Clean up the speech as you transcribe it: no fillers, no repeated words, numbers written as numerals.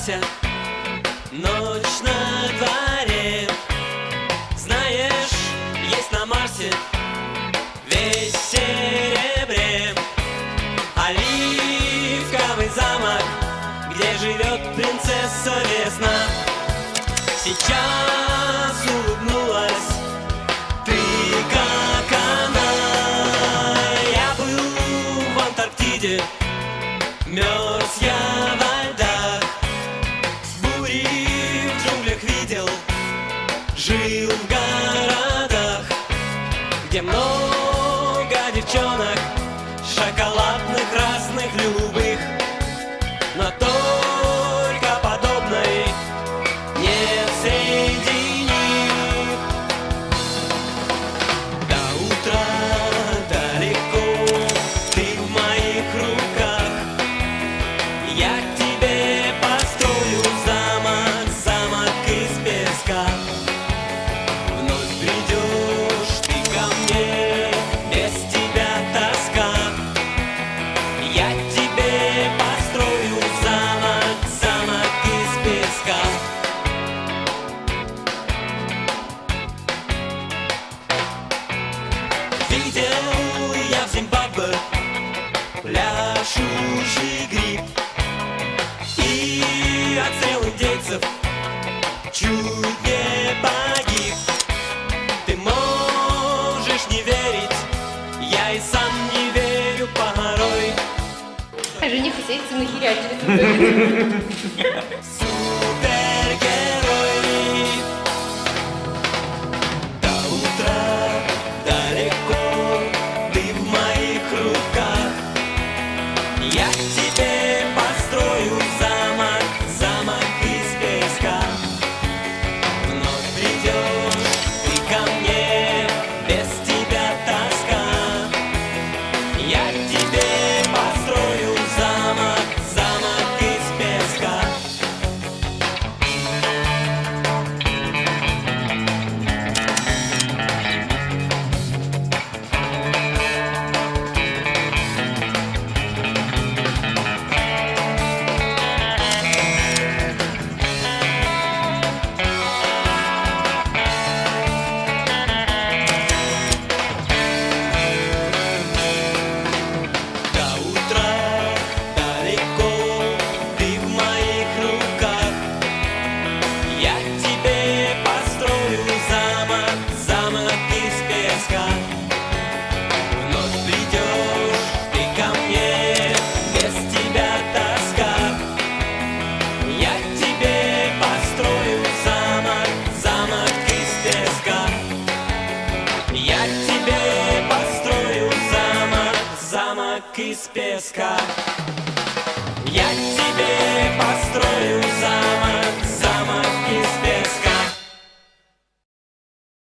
собирайся, ночь на дворе. Знаешь, есть на Марсе весь в серебре оливковый замок, где живет принцесса Весна. Сейчас улыбнулась ты, как она. Я был в Антарктиде, мерз я во льдах, бури в джунглях видел, жил в городах, где много девчонок, шоколадных, разных, любых, но только подобной нет среди них. До утра далеко, ты в моих руках, я к тебе построю замок, замок из песка. Вновь придешь ты ко мне, без тебя тоска. Я к тебе построю замок, замок из песка. Видел я в Зимбабве пляшущий гриб, и от стрел индейцев чуть не погиб. Ты можешь не верить, я и сам не верю порой. Жених и сесть нахерячили. Супергерой. До утра далеко, ты в моих руках, я к тебе построю замок, замок из песка. Вновь придешь ты ко мне, без тебя тоска. Я к тебе построю замок, замок из песка. До утра далеко, ты в моих руках, я к тебе построю замок, замок из песка. Вновь придешь ты ко мне, без тебя тоска. Я к тебе построю замок, замок из песка. Я к тебе построю замок, замок из песка. Я к тебе построю